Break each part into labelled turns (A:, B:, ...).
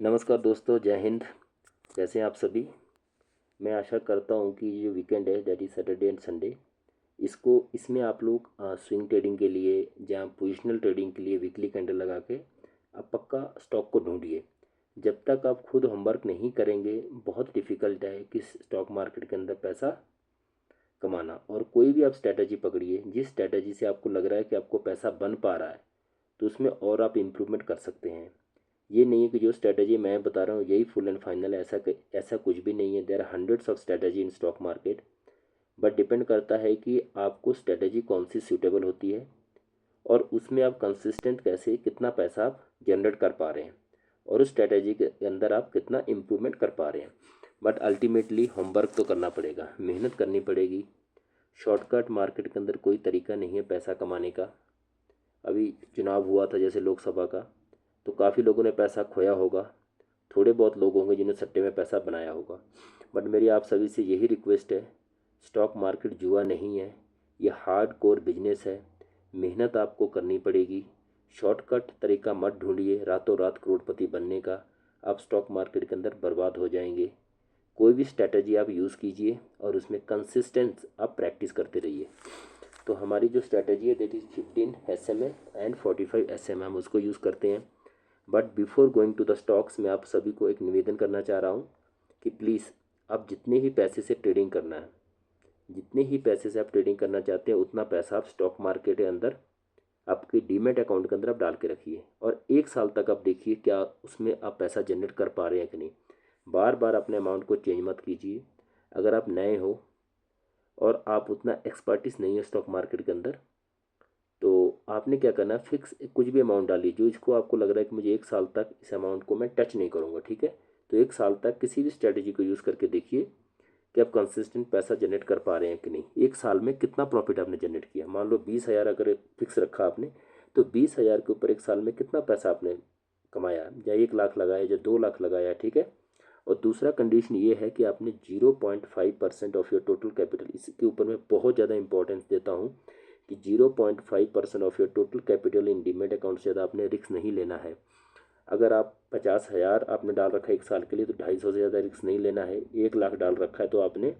A: नमस्कार दोस्तों, जय हिंद। कैसे हैं आप सभी। मैं आशा करता हूं कि ये जो वीकेंड है that is Saturday and Sunday, इसमें आप लोग स्विंग ट्रेडिंग के लिए या पोजिशनल ट्रेडिंग के लिए वीकली कैंडल लगा के आप पक्का स्टॉक को ढूंढिए। जब तक आप खुद होमवर्क नहीं करेंगे बहुत डिफ़िकल्ट है कि स्टॉक मार्केट के अंदर पैसा कमाना। और कोई भी आप स्ट्रैटेजी पकड़िए, जिस स्ट्रैटेजी से आपको लग रहा है कि आपको पैसा बन पा रहा है तो उसमें और आप इम्प्रूवमेंट कर सकते हैं। ये नहीं है कि जो स्ट्रैटेजी मैं बता रहा हूँ यही फुल एंड फाइनल है, ऐसा कुछ भी नहीं है। There are hundreds of strategy in stock market, but depend करता है कि आपको स्ट्रैटेजी कौन सी सूटेबल होती है और उसमें आप कंसिस्टेंट कैसे कितना पैसा आप जनरेट कर पा रहे हैं और उस स्ट्रैटेजी के अंदर आप कितना इम्प्रूवमेंट कर पा रहे हैं। बट अल्टीमेटली होमवर्क तो करना पड़ेगा, मेहनत करनी पड़ेगी। शॉर्टकट मार्केट के अंदर कोई तरीका नहीं है पैसा कमाने का। अभी चुनाव हुआ था जैसे लोकसभा का, तो काफ़ी लोगों ने पैसा खोया होगा, थोड़े बहुत लोग होंगे जिन्होंने सट्टे में पैसा बनाया होगा। बट मेरी आप सभी से यही रिक्वेस्ट है, स्टॉक मार्केट जुआ नहीं है, ये हार्ड कोर बिजनेस है। मेहनत आपको करनी पड़ेगी। शॉर्टकट तरीका मत ढूंढिए रातों रात करोड़पति बनने का, आप स्टॉक मार्केट के अंदर बर्बाद हो जाएंगे। कोई भी स्ट्रैटेजी आप यूज़ कीजिए और उसमें कंसिस्टेंस आप प्रैक्टिस करते रहिए। तो हमारी जो स्ट्रैटेजी है that is 15 SMA and 45 SMA, हम उसको यूज़ करते हैं। But before going to the stocks, मैं आप सभी को एक निवेदन करना चाह रहा हूँ कि प्लीज़ आप जितने ही पैसे से ट्रेडिंग करना है, जितने ही पैसे से आप ट्रेडिंग करना चाहते हैं उतना पैसा आप स्टॉक मार्केट के अंदर आपके डीमेट अकाउंट के अंदर आप डाल के रखिए और 1 साल तक आप देखिए क्या उसमें आप पैसा जनरेट कर पा रहे हैं कि नहीं। बार बार अपने अमाउंट को चेंज मत कीजिए। अगर आप नए हो और आप उतना एक्सपर्टिस नहीं है स्टॉक मार्केट के अंदर, तो आपने क्या करना है, फिक्स कुछ भी अमाउंट डालिए जो इसको आपको लग रहा है कि मुझे 1 साल तक इस अमाउंट को मैं टच नहीं करूँगा। ठीक है, तो 1 साल तक किसी भी स्ट्रैटेजी को यूज़ करके देखिए कि आप कंसिस्टेंट पैसा जनरेट कर पा रहे हैं कि नहीं। 1 साल में कितना प्रॉफिट आपने जनरेट किया। मान लो 20,000 अगर फिक्स रखा आपने, तो 20,000 के ऊपर 1 साल में कितना पैसा आपने कमाया, या 1 लाख लगाया या 2 लाख लगाया। ठीक है, और दूसरा कंडीशन ये है कि आपने 0.5% ऑफ योर टोटल कैपिटल, इसके ऊपर मैं बहुत ज़्यादा इंपॉर्टेंस देता हूँ कि 0.5% of your total capital in demat account से ज़्यादा आपने रिस्क नहीं लेना है। अगर आप 50,000 आपने डाल रखा है 1 साल के लिए तो 250 से ज़्यादा रिस्क नहीं लेना है। 1 लाख डाल रखा है तो आपने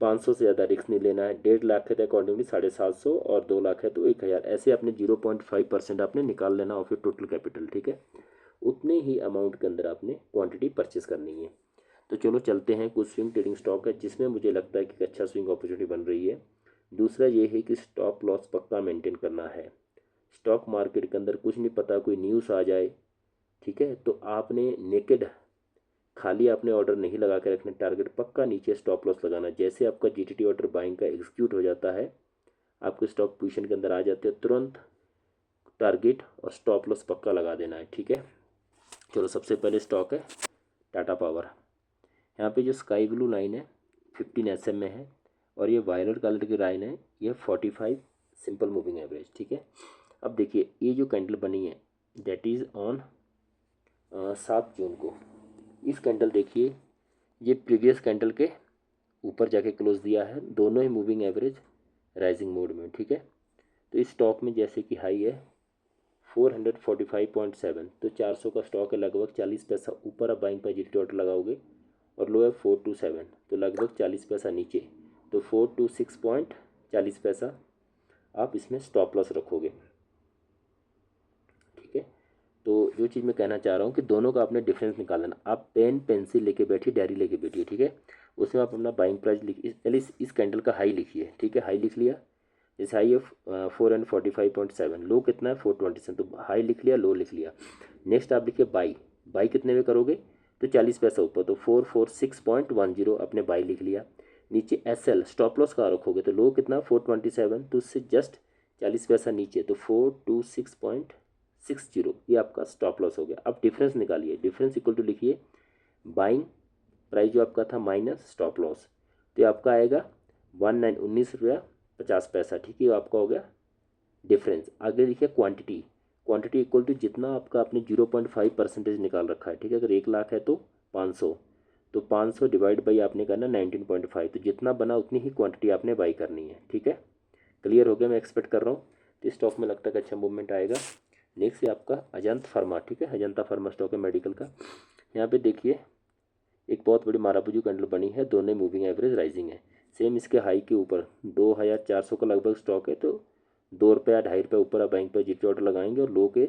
A: 500 से ज़्यादा रिस्क नहीं लेना है। 1.5 लाख है तो अकॉर्डिंगली 750, और 2 लाख है तो 1,000। ऐसे आपने 0.5% आपने निकाल लेना ऑफ योर टोटल कैपिटल। ठीक है, उतने ही अमाउंट के अंदर आपने क्वांटिटी परचेस करनी है। तो चलो चलते हैं। कुछ स्विंग ट्रेडिंग स्टॉक है जिसमें मुझे लगता है कि अच्छा स्विंग अपॉर्चुनिटी बन रही है। दूसरा ये है कि स्टॉप लॉस पक्का मेंटेन करना है। स्टॉक मार्केट के अंदर कुछ नहीं पता, कोई न्यूज़ आ जाए, ठीक है, तो आपने नेकेड खाली आपने ऑर्डर नहीं लगा के रखना, टारगेट पक्का नीचे स्टॉप लॉस लगाना। जैसे आपका जीटीटी ऑर्डर बाइंग का एग्जीक्यूट हो जाता है, आपके स्टॉक पोजीशन के अंदर आ जाते हैं, तुरंत टारगेट और स्टॉप लॉस पक्का लगा देना है। ठीक है, चलो सबसे पहले स्टॉक है टाटा पावर। यहाँ पे जो स्काई ब्लू लाइन है 15 SM में है और ये वायलेट कलर की लाइन है ये 45 सिंपल मूविंग एवरेज। ठीक है, अब देखिए ये जो कैंडल बनी है दैट इज़ ऑन 7 जून को। इस कैंडल देखिए, ये प्रीवियस कैंडल के ऊपर जाके क्लोज दिया है, दोनों ही मूविंग एवरेज राइजिंग मोड में। ठीक है, तो इस स्टॉक में जैसे कि हाई है 445.7, तो 400 का स्टॉक है, लगभग 40 पैसा ऊपर आप बाइंग पर जीटी ऑर्डर लगाओगे, और लो है 427, तो लगभग 40 पैसा नीचे, तो 426.40 आप इसमें स्टॉप लॉस रखोगे। ठीक है, तो जो चीज़ मैं कहना चाह रहा हूँ कि दोनों का आपने डिफरेंस निकाल लेना। आप पेन पेंसिल लेके बैठिए, डायरी लेके बैठिए। ठीक है, उसमें आप अपना बाइंग प्राइस लिखिए। पहले इस कैंडल का हाई लिखिए। ठीक है, हाई लिख लिया, जैसे हाई है 445.7, लो कितना है 427, तो हाई लिख लिया, लो लिख लिया। नेक्स्ट आप लिखिए बाई। बाई कितने में करोगे, तो 40 पैसा ऊपर, तो 446.10 अपने बाई लिख लिया। नीचे SL स्टॉप लॉस कहाँ रखोगे, तो लो कितना 427, तो उससे जस्ट 40 पैसा नीचे, तो 426.60, ये आपका स्टॉप लॉस हो गया। अब डिफरेंस निकालिए, डिफरेंस इक्वल टू लिखिए बाइंग प्राइस जो आपका था माइनस स्टॉप लॉस, तो ये आपका आएगा 19 रुपया 50 पैसा। ठीक है, आपका हो गया डिफरेंस। आगे लिखिए क्वांटिटी। क्वांटिटी इक्वल टू जितना आपका आपने 0.5% निकाल रखा है। ठीक है, अगर 1 लाख है तो 500, तो 500 डिवाइड बाई आपने करना 19.5, तो जितना बना उतनी ही क्वांटिटी आपने बाई करनी है। ठीक है, क्लियर हो गया, मैं एक्सपेक्ट कर रहा हूँ। तो इस स्टॉक में लगता है कि अच्छा मूवमेंट आएगा। नेक्स्ट है आपका अजंत फार्मा। ठीक है, अजंता फार्मा स्टॉक है मेडिकल का। यहाँ पे देखिए एक बहुत बड़ी मारापुजी कैंडल बनी है, दोनों मूविंग एवरेज राइजिंग है। सेम इसके हाई के ऊपर 2400 का लगभग स्टॉक है, तो 2 रुपये या 2.5 रुपये ऊपर आप बैंक पर जीटी ऑर्डर लगाएंगे और लो के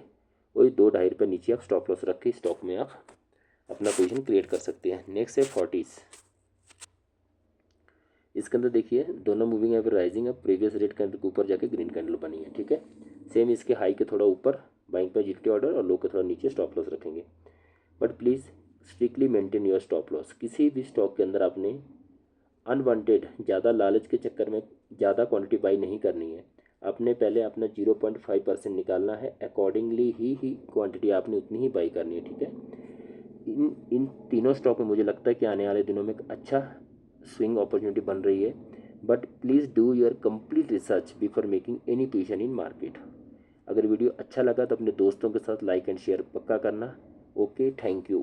A: वही 2-2.5 रुपये नीचे आप स्टॉप लॉस रख के स्टॉक में आप अपना पोजीशन क्रिएट कर सकते हैं। नेक्स्ट है फोर्टिस। इसके अंदर देखिए दोनों मूविंग एवरेज राइजिंग है, प्रीवियस रेड कैंडल के ऊपर जाके ग्रीन कैंडल बनी है, ठीक है। सेम इसके हाई के थोड़ा ऊपर बाइंग पे जीटी ऑर्डर और लो के थोड़ा नीचे स्टॉप लॉस रखेंगे। But please strictly maintain your stop loss. किसी भी स्टॉक के अंदर आपने अनवांटेड ज़्यादा लालच के चक्कर में ज़्यादा क्वांटिटी बाई नहीं करनी है। आपने पहले अपना 0.5% निकालना है, अकॉर्डिंगली ही क्वांटिटी आपने उतनी ही बाई करनी है, ठीक है। इन तीनों स्टॉक में मुझे लगता है कि आने वाले दिनों में एक अच्छा स्विंग अपॉर्चुनिटी बन रही है। But please do your complete research before making any position in market. अगर वीडियो अच्छा लगा तो अपने दोस्तों के साथ लाइक एंड शेयर पक्का करना। Okay, thank you.